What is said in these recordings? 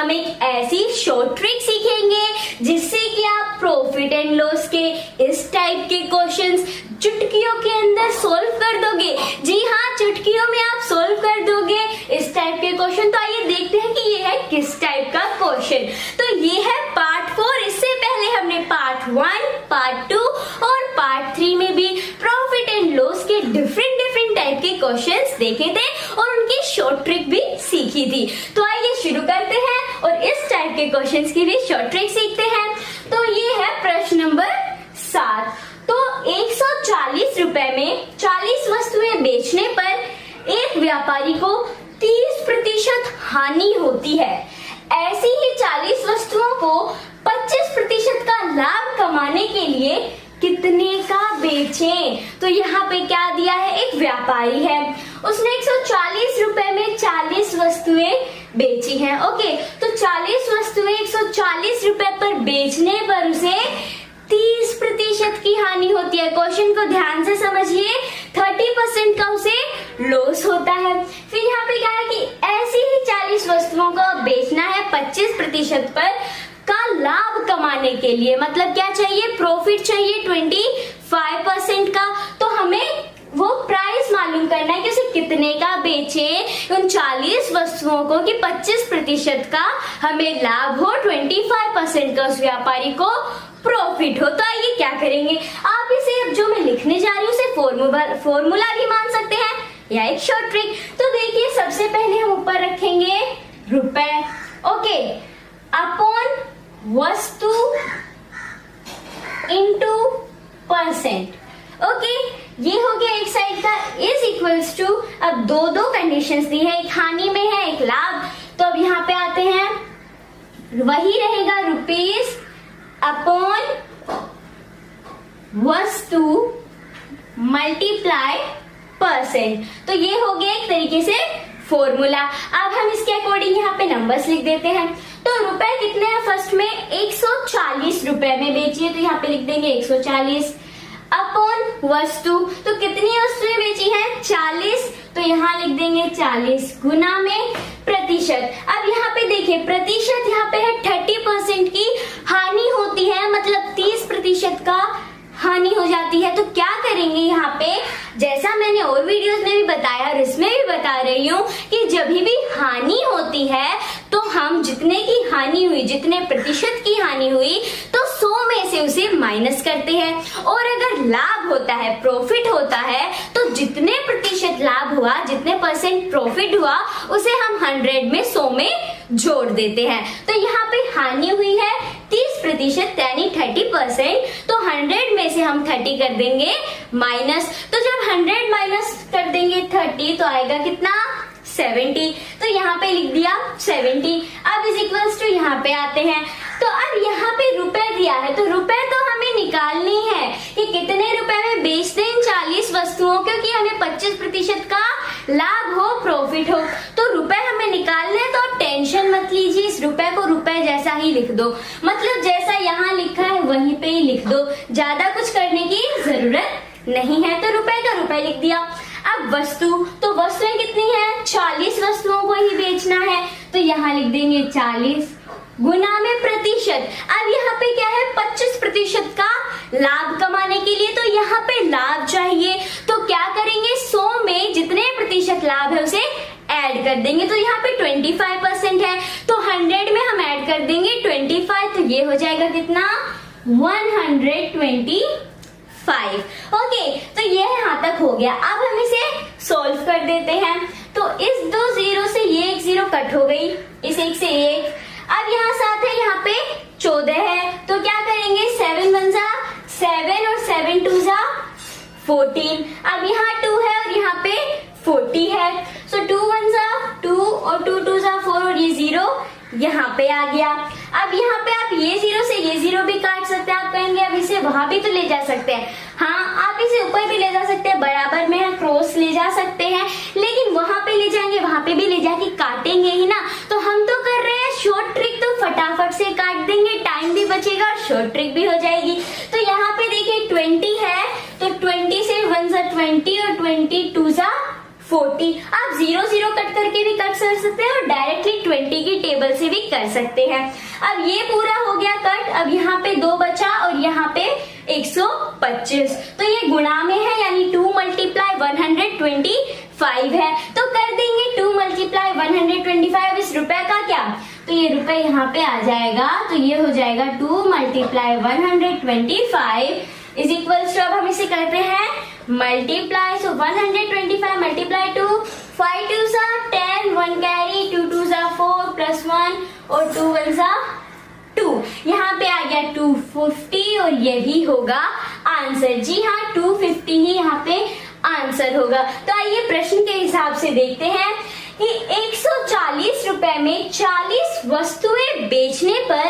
हम एक ऐसी शॉर्ट ट्रिक सीखेंगे जिससे कि आप प्रॉफिट एंड लॉस के इस टाइप के क्वेश्चंस चुटकियों के अंदर सॉल्व कर दोगे। जी हाँ, चुटकियों में आप सॉल्व कर दोगे इस टाइप के क्वेश्चन। तो आइए देखते हैं कि ये है किस टाइप का क्वेश्चन। तो ये है पार्ट 4। इससे पहले हमने पार्ट 1, पार्ट 2 और पार्ट 3 में भी प्रॉफिट एंड लॉस के डिफरेंट टाइप के क्वेश्चंस देखे थे और उनकी शॉर्ट ट्रिक भी सीखी थी। तो आइए शुरू करते हैं और इस टाइप के क्वेश्चंस की भी शॉर्ट ट्रिक सीखते हैं। तो ये है प्रश्न नंबर 7। तो 140 रुपए में 40 वस्तुएं बेचने पर एक व्यापारी को 30% हानि होती है। ऐसी ही 40 वस्तुओं को 25% का लाभ कमाने के लिए कितने का बेचें? तो यहाँ पे क्या दिया है, एक व्यापारी है, उसने 140 रुपए में 40 वस्तुएं बेची हैं। ओके, तो 40 वस्तुएं 140 रुपए पर बेचने पर उसे 30% की हानि होती है। क्वेश्चन को ध्यान से समझिए, 30% का उसे लॉस होता है। फिर यहाँ पे क्या है कि ऐसी ही 40 वस्तुओं को बेचना है 25% पर का लाभ कमाने के लिए। मतलब क्या चाहिए, प्रॉफिट चाहिए 25% का। तो हमें वो प्राइस मालूम करना है कि उसे कितने का बेचे उन 40 वस्तुओं को कि 25% का हमें लाभ हो, 25% का उस व्यापारी को प्रॉफिट हो। तो आइए क्या करेंगे, आप इसे अब जो मैं लिखने जा रही हूँ उसे फॉर्मूला भी मान सकते हैं या एक शॉर्ट ट्रिक। तो देखिए, सबसे पहले हम ऊपर रखेंगे रुपए, ओके, अपॉन वस्तु इंटू परसेंट। ओके, ये हो गया एक साइड का, इज इक्वल्स टू, अब दो कंडीशंस दी है, एक हानि में है एक लाभ। तो अब यहाँ पे आते हैं, वही रहेगा रुपीज अपॉन वस्तु मल्टीप्लाई परसेंट। तो ये हो गया एक तरीके से फॉर्मूला। अब हम इसके अकॉर्डिंग यहाँ पे नंबर्स लिख देते हैं। तो रुपए कितने हैं, फर्स्ट में 140 रुपए में बेचिए, तो यहाँ पे लिख देंगे 140 अपॉन वस्तु, तो कितनी वस्तुएं बेची हैं 40, तो यहाँ लिख देंगे 40 गुना में प्रतिशत। अब यहाँ पे देखिए प्रतिशत यहाँ पे है 30% की हानि होती है, मतलब 30% का हानि हो जाती है। तो क्या करेंगे यहाँ पे, जैसा मैंने और वीडियोस में भी बताया और इसमें भी बता रही हूँ कि जब भी हानि होती है तो हम जितने की हानि हुई, जितने प्रतिशत की हानि हुई, तो 100 में से उसे माइनस करते हैं। और अगर लाभ होता है, प्रॉफिट होता है, तो जितने प्रतिशत लाभ हुआ, जितने परसेंट प्रॉफिट हुआ, उसे हम 100 में 100 में जोड़ देते हैं। तो यहाँ पे हानि हुई है 30% यानी 30%, तो 100 में से हम 30 कर देंगे माइनस। तो जब 100 माइनस कर देंगे 30 तो आएगा कितना, 70। तो यहाँ पे लिख दिया 70। अब इज इक्वल्स टू यहाँ पे आते हैं। तो अब यहाँ पे रुपए दिया है, तो रुपए तो हमें निकालनी है कि कितने रुपए में बेचते हैं 40 वस्तुओं, क्योंकि हमें 25% का लाभ हो, प्रॉफिट हो। तो रुपए हमें निकालने हैं, तो आप टेंशन मत लीजिए, इस रुपए को रुपए जैसा ही लिख दो, मतलब जैसा यहाँ लिखा है वहीं पे ही लिख दो, ज्यादा कुछ करने की जरूरत नहीं है। तो रुपए का रुपए लिख दिया। अब वस्तु, तो वस्तुएं कितनी है, 40 वस्तुओं को ही बेचना है, तो यहाँ लिख देंगे 40 गुना में प्रतिशत। अब यहाँ पे क्या है, 25% का लाभ कमाने के लिए, तो यहाँ पे लाभ चाहिए, तो क्या करेंगे, 100 में जितने प्रतिशत लाभ है उसे ऐड कर देंगे। तो यहाँ पे 25% है, तो 100 में हम ऐड कर देंगे 25, तो ये हो जाएगा कितना, 125। ओके, तो ये यहाँ तक हो गया। अब हम इसे सॉल्व कर देते हैं। तो इस 2 जीरो से ये एक जीरो कट हो गई, इस एक से एक। अब यहाँ 7 है, यहाँ पे 14 है, तो क्या करेंगे, 7 1 जा 7 और 7 2 जा 14। अब यहाँ 2 है और यहाँ पे 40 है, सो 2 1 जा 2 और 2 2 जा 4 और ये 0 यहाँ पे आ गया। अब यहाँ पे आप ये 0 से ये 0 भी काट सकते हैं। आप कहेंगे अब इसे वहां भी तो ले जा सकते हैं, हाँ आप इसे ऊपर भी ले जा सकते हैं, बराबर में है क्रॉस ले जा सकते हैं, लेकिन वहां पे ले जाएंगे, वहां पे भी ले जाके काटेंगे ही ना। तो हम तो कर रहे हैं शॉर्ट ट्रिक, तो फटाफट से काट देंगे, टाइम भी बचेगा और शॉर्ट ट्रिक भी हो जाएगी। तो यहाँ पे देखिए 20 है, तो 20 से 1 जा 20 और 20 2 जा 40। आप 0 कट करके भी कट कर सकते हैं और डायरेक्टली 20 की टेबल से भी कर सकते हैं। अब ये पूरा हो गया कट। अब यहाँ पे 2 बचा और यहाँ पे 125, तो ये गुणा में है यानी 2 × 125 है, तो कर देंगे 2 × 125। इस रुपए का क्या, तो ये रुपए यहाँ पे आ जाएगा, तो ये हो जाएगा 2 × 125 इज इक्वल्स टू, अब हम इसे करते हैं मल्टीप्लाई। सो 125 मल्टीप्लाई 2, 5 2 10, 1 कैरी, 2 2 4 +1 और 2 1 2। यहाँ पे आ गया 250 और यही होगा आंसर। जी हाँ, 250 ही यहाँ पे आंसर होगा। तो आइए प्रश्न के हिसाब से देखते हैं कि 140 रुपए में 40 वस्तुएं बेचने पर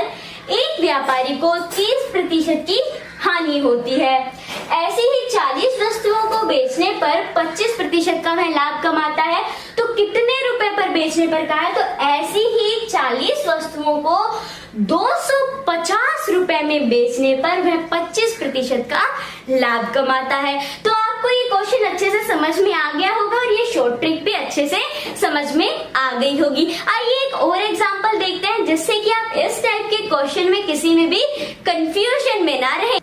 एक व्यापारी को 30% की हानि होती है। ऐसे ही 40 वस्तुओं को बेचने पर 25% का वह लाभ कमाता है, तो कितने रुपए पर बेचने पर कहा है, तो ऐसी ही 40 वस्तुओं को 250 रुपए में बेचने पर वह 25% का लाभ कमाता है। तो आपको ये क्वेश्चन अच्छे से समझ में आ गया होगा और ये शॉर्ट ट्रिक भी अच्छे से समझ में आ गई होगी। आइए एक और एग्जांपल देखते हैं जिससे कि आप इस टाइप के क्वेश्चन में किसी में भी कंफ्यूजन में ना रहे।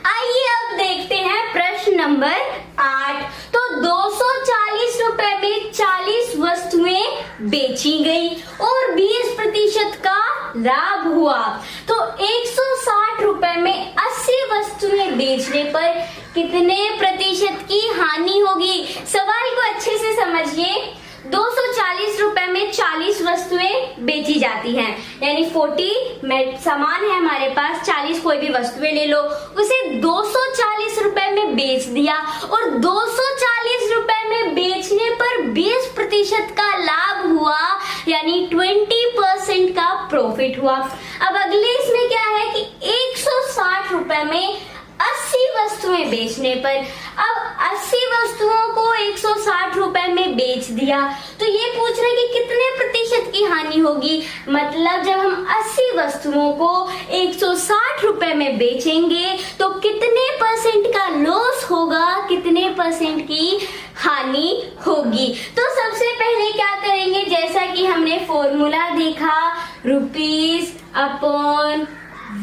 आइए अब देखते हैं प्रश्न नंबर 8। तो 240 रुपए में 40 वस्तुएं बेची गई और 20% का लाभ हुआ, तो 160 रुपए में 80 वस्तुएं बेचने पर कितने प्रतिशत की हानि होगी। सवाल को अच्छे से समझिए। 240 रुपए में 40 वस्तुएं बेची जाती हैं, यानी 40 सामान है हमारे पास, 40 कोई भी वस्तुएं ले लो, उसे 240 रुपए में बेच दिया और 240 रुपए में बेचने पर 20% का लाभ हुआ, यानी 20% का प्रॉफिट हुआ। अब अगले इसमें क्या है कि 160 रुपए में 80 वस्तुएं बेचने पर, अब 80 वस्तुओं को 160 रुपए में बेच दिया, तो ये पूछ रहे कि कितने प्रतिशत की हानि होगी। मतलब जब हम 80 वस्तुओं को 160 रुपए में बेचेंगे तो कितने % का लॉस होगा, कितने % की हानि होगी। तो सबसे पहले क्या करेंगे, जैसा कि हमने फॉर्मूला देखा, रुपीज अपॉन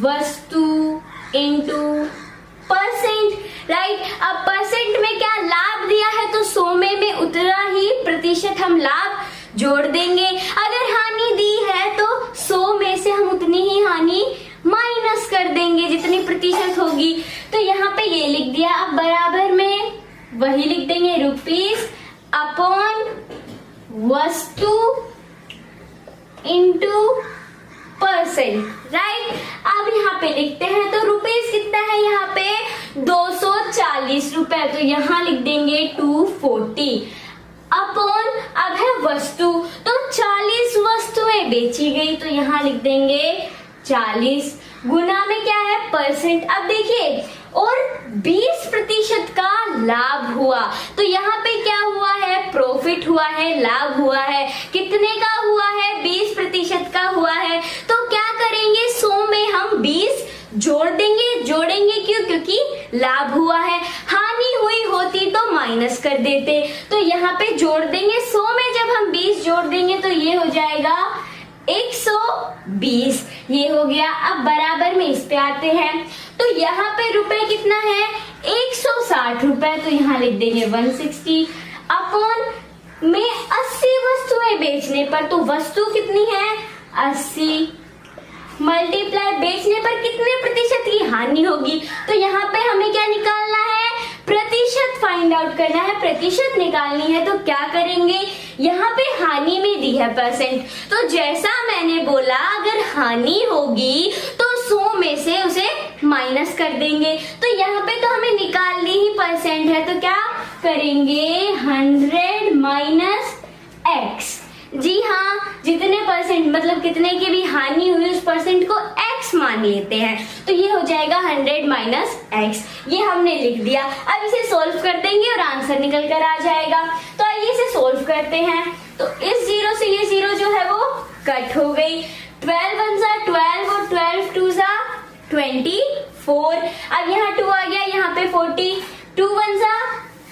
वस्तु इनटू परसेंट, राइट। अब परसेंट में क्या लाभ दिया है, तो 100 में उतना ही प्रतिशत हम लाभ जोड़ देंगे। अगर हानि दी है तो 100 में से हम उतनी ही हानि माइनस कर देंगे जितनी प्रतिशत होगी। तो यहाँ पे ये लिख दिया। अब बराबर में वही लिख देंगे, रुपीज अपॉन वस्तु इंटू परसेंट, राइट। अब यहाँ पे लिखते हैं, तो रुपीज कितना है यहाँ पे 240 रुपए, तो यहाँ लिख देंगे 240 अपॉन, अब है वस्तु, तो 40 वस्तुएं बेची गई, तो यहाँ लिख देंगे 40, गुना में क्या है परसेंट। अब देखिए और 20% का लाभ हुआ, तो यहाँ पे क्या हुआ है, प्रॉफिट हुआ है, लाभ हुआ है। कितने का हुआ है, 20% का हुआ है। तो क्या करेंगे, 100 में हम 20 जोड़ देंगे, जोड़ेंगे क्यों, क्योंकि लाभ हुआ है। हानि हुई होती तो माइनस कर देते, तो यहाँ पे जोड़ देंगे। 100 में जब हम 20 जोड़ देंगे तो ये हो जाएगा 120, ये हो गया। अब बराबर में इस पे आते हैं, तो यहाँ पे रुपए कितना है 160 रुपए, तो यहाँ लिख देंगे 160 अपॉन में 80 वस्तुएं बेचने पर, तो वस्तु कितनी है 80 मल्टीप्लाई बेचने पर कितने प्रतिशत की हानि होगी। तो यहाँ पे हमें क्या निकालना है, प्रतिशत फाइंड आउट करना है, प्रतिशत निकालनी है। तो क्या करेंगे, यहाँ पे हानि में दी है परसेंट, तो जैसा मैंने बोला अगर हानि होगी तो 100 में से उसे माइनस कर देंगे। तो यहाँ पे तो हमें निकालनी ही परसेंट है, तो क्या करेंगे 100 माइनस x। जी हाँ, जितने परसेंट मतलब कितने की भी हानि हुई उस परसेंट को x मान लेते हैं, तो ये हो जाएगा 100 माइनस x। ये हमने लिख दिया। अब इसे सोल्व कर देंगे और आंसर निकल कर आ जाएगा। तो आइए इसे सोल्व करते हैं। तो इस 0 से ये 0 जो है वो कट हो गई। 12 1 जा 12 और 12 2 जा 24। अब यहाँ 2 आ गया, यहाँ पे 40, 2 1 जा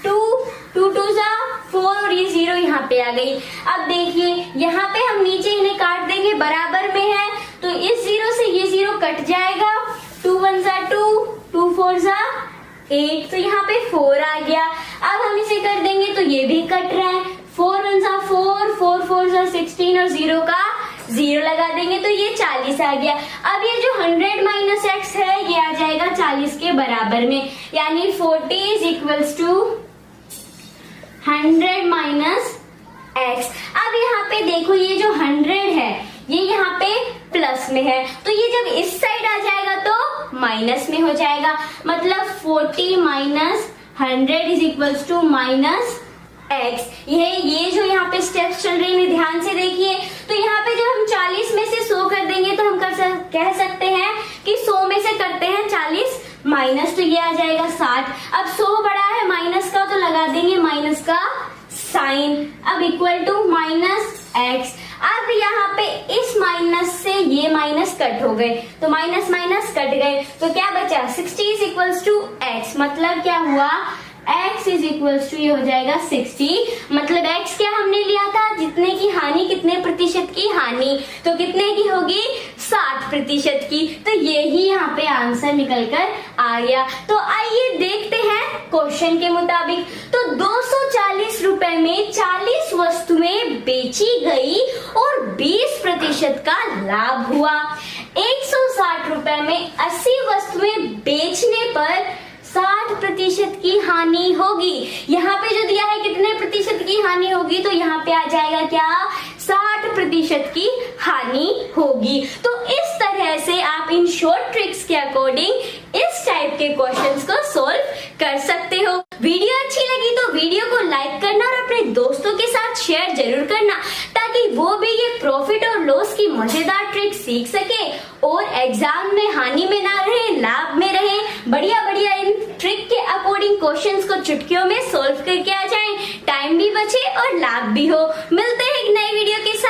2, 2 2 जा 4, और ये 0 यहाँ पे आ गई। अब देखिए यहाँ पे हम नीचे इन्हें काट देंगे, बराबर में है तो इस 0 से ये 0 कट जाएगा। 2 1 जा 2, 2 4 जा 8, तो यहाँ पे 4 आ गया। अब हम इसे कर देंगे तो ये भी कट रहा है। 4 1 जा 4, 4 4 जा 16 और 0 का 0 लगा देंगे तो ये 40 आ गया। अब ये जो 100 माइनस x है ये आ जाएगा 40 के बराबर में, यानी 40 is equals to 100 minus x। अब यहाँ पे देखो ये जो 100 है ये यहाँ पे प्लस में है, तो ये जब इस साइड आ जाएगा तो माइनस में हो जाएगा, मतलब 40 minus 100 is equals to minus x। ये जो यहाँ पे स्टेप्स चल रहे हैं ध्यान से देखिए। तो यहाँ पे जब हम 40 में से 100 कर देंगे तो हम कह सकते हैं कि 100 में से करते हैं 40 माइनस, तो ये आ जाएगा 60। अब 100 बड़ा है माइनस का तो लगा देंगे माइनस का साइन। अब इक्वल टू माइनस x। अब यहाँ पे इस माइनस से ये माइनस कट हो गए तो माइनस माइनस कट गए तो क्या बचा 60 इज इक्वल्स टू x। मतलब क्या हुआ x इज इक्वल्स टू ये हो जाएगा 60। मतलब x क्या हमने लिया था, जितने की हानि कितने प्रतिशत की हानि, तो कितने की होगी 60% की। तो ये ही यहाँ पे आंसर निकल कर आ गया। तो आइए देखते हैं क्वेश्चन के मुताबिक। तो 240 रुपए में 40 वस्तुएं बेची गई और 20% का लाभ हुआ। 160 रुपए में 80 वस्तुएं बेचने पर 60% की हानि होगी। यहाँ पे जो दिया है कितने प्रतिशत की हानि होगी, तो यहाँ पे आ जाएगा क्या 60% की हानि होगी। तो इस तरह से आप इन शॉर्ट ट्रिक्स के अकॉर्डिंग इस टाइप के क्वेश्चंस को सॉल्व कर सकते हो। वीडियो अच्छी लगी तो वीडियो को लाइक करना और अपने दोस्तों के साथ शेयर जरूर करना, ताकि वो भी ये प्रॉफिट और लॉस की मजेदार ट्रिक सीख सके और एग्जाम में हानि में ना रहे, लाभ में रहे। बढ़िया बढ़िया इन ट्रिक के अकॉर्डिंग क्वेश्चंस को चुटकियों में सॉल्व करके आ जाएं, टाइम भी बचे और लाभ भी हो। मिलते हैं एक नए